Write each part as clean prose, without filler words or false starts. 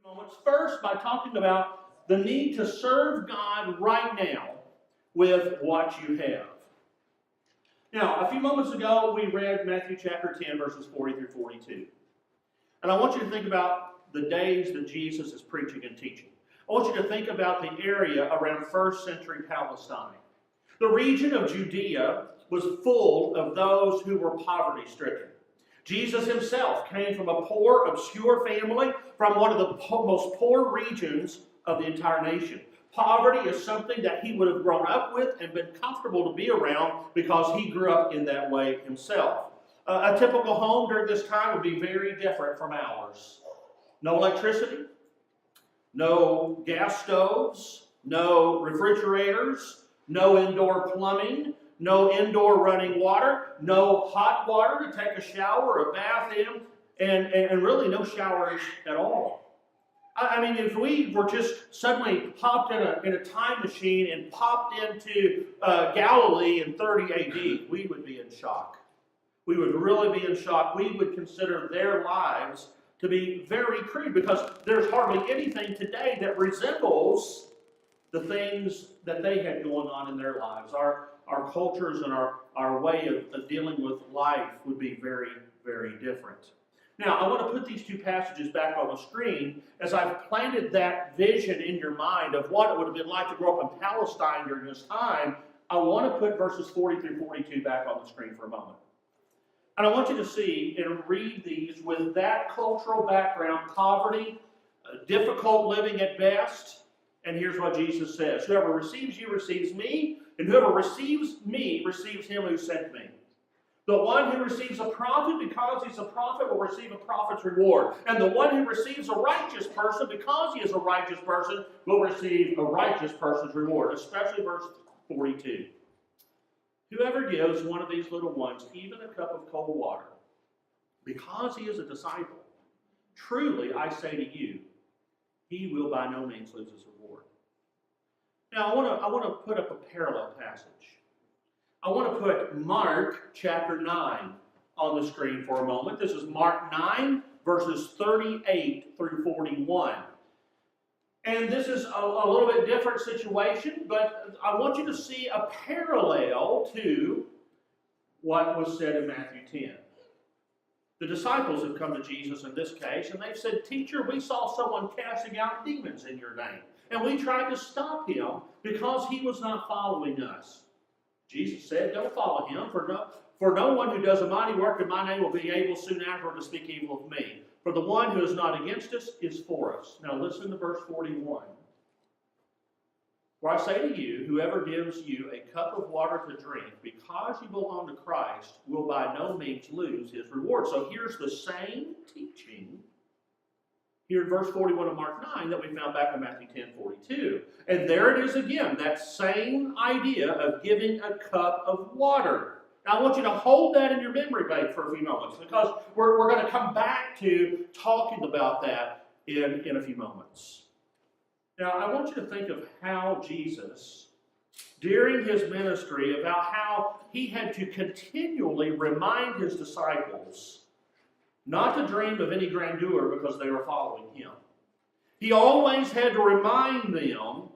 moments. First, by talking about the need to serve God right now with what you have. Now, a few moments ago, we read Matthew chapter 10, verses 40 through 42. And I want you to think about the days that Jesus is preaching and teaching. I want you to think about the area around first century Palestine. The region of Judea was full of those who were poverty-stricken. Jesus himself came from a poor, obscure family from one of the most poor regions of the entire nation. Poverty is something that he would have grown up with and been comfortable to be around because he grew up in that way himself. A typical home during this time would be very different from ours. No electricity, no gas stoves, no refrigerators, no indoor plumbing, no indoor running water, no hot water to take a shower or a bath in, and really no showers at all. I mean, if we were just suddenly hopped in a time machine and popped into Galilee in 30 AD, we would be in shock. We would really be in shock. We would consider their lives to be very crude because there's hardly anything today that resembles the things that they had going on in their lives. Our cultures and our way of dealing with life would be very, very different. Now, I want to put these two passages back on the screen as I've planted that vision in your mind of what it would have been like to grow up in Palestine during this time. I want to put verses 40 through 42 back on the screen for a moment. And I want you to see and read these with that cultural background, poverty, difficult living at best. And here's what Jesus says: whoever receives you receives me, and whoever receives me receives him who sent me. The one who receives a prophet because he's a prophet will receive a prophet's reward. And the one who receives a righteous person because he is a righteous person will receive a righteous person's reward. Especially verse 42. Whoever gives one of these little ones even a cup of cold water because he is a disciple, truly I say to you, he will by no means lose his reward. Now I want to put up a parallel passage. I want to put Mark chapter 9 on the screen for a moment. This is Mark 9, verses 38 through 41. And this is a little bit different situation, but I want you to see a parallel to what was said in Matthew 10. The disciples have come to Jesus in this case, and they've said, "Teacher, we saw someone casting out demons in your name, and we tried to stop him because he was not following us." Jesus said, "Don't follow him, for no one who does a mighty work in my name will be able soon afterward to speak evil of me. For the one who is not against us is for us." Now listen to verse 41. "For I say to you, whoever gives you a cup of water to drink because you belong to Christ will by no means lose his reward." So here's the same teaching here in verse 41 of Mark 9 that we found back in Matthew 10:42. And there it is again, that same idea of giving a cup of water. Now I want you to hold that in your memory bank for a few moments because we're going to come back to talking about that in a few moments. Now I want you to think of how Jesus, during his ministry, about how he had to continually remind his disciples not to dream of any grandeur because they were following him. He always had to remind them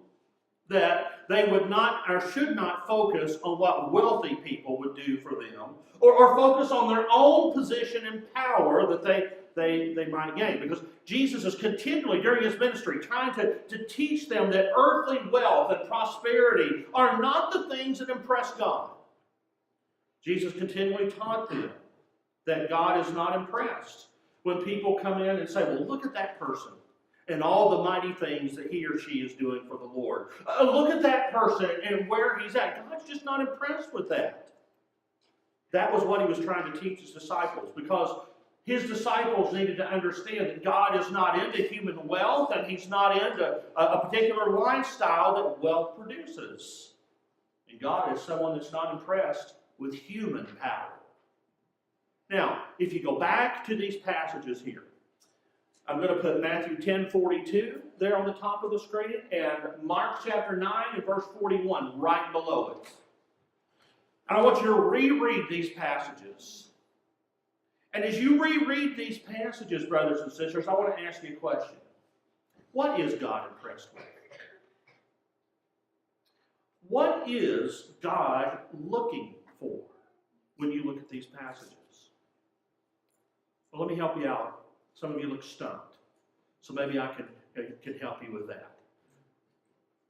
that they would not or should not focus on what wealthy people would do for them or focus on their own position and power that they might gain. Because Jesus is continually, during his ministry, trying to teach them that earthly wealth and prosperity are not the things that impress God. Jesus continually taught them that God is not impressed when people come in and say, "Well, look at that person and all the mighty things that he or she is doing for the Lord. Look at that person and where he's at." God's just not impressed with that. That was what he was trying to teach his disciples, because his disciples needed to understand that God is not into human wealth, and he's not into a particular lifestyle that wealth produces. And God is someone that's not impressed with human power. Now, if you go back to these passages here, I'm going to put Matthew 10:42 there on the top of the screen and Mark chapter 9 and verse 41 right below it. And I want you to reread these passages. And as you reread these passages, brothers and sisters, I want to ask you a question. What is God impressed with? What is God looking for when you look at these passages? Well, let me help you out. Some of you look stumped, so maybe I can help you with that.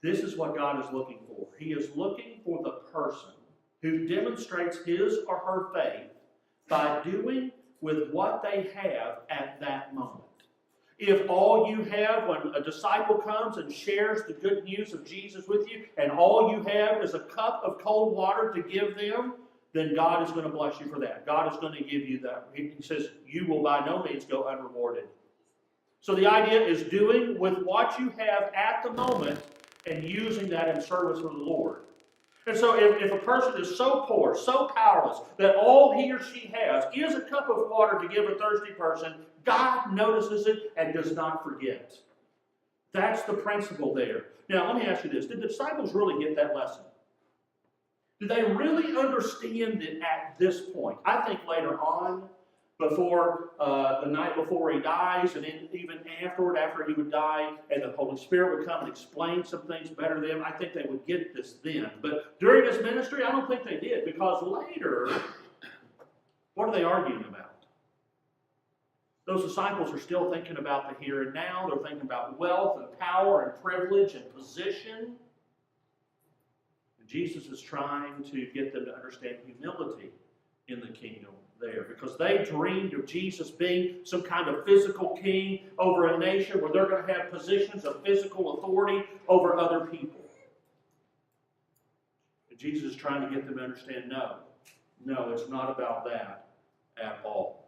This is what God is looking for. He is looking for the person who demonstrates his or her faith by doing with what they have at that moment. If all you have when a disciple comes and shares the good news of Jesus with you, and all you have is a cup of cold water to give them, then God is going to bless you for that. God is going to give you that. He says, you will by no means go unrewarded. So the idea is doing with what you have at the moment and using that in service for the Lord. And so if a person is so poor, so powerless, that all he or she has is a cup of water to give a thirsty person, God notices it and does not forget. That's the principle there. Now, let me ask you this. Did the disciples really get that lesson? Did they really understand it at this point? I think later on, before the night before he dies, and then even afterward, after he would die, and the Holy Spirit would come and explain some things better to them, I think they would get this then. But during his ministry, I don't think they did, because later, what are they arguing about? Those disciples are still thinking about the here and now. They're thinking about wealth and power and privilege and position. And Jesus is trying to get them to understand humility in the kingdom there, because they dreamed of Jesus being some kind of physical king over a nation where they're going to have positions of physical authority over other people. And Jesus is trying to get them to understand, no, it's not about that at all.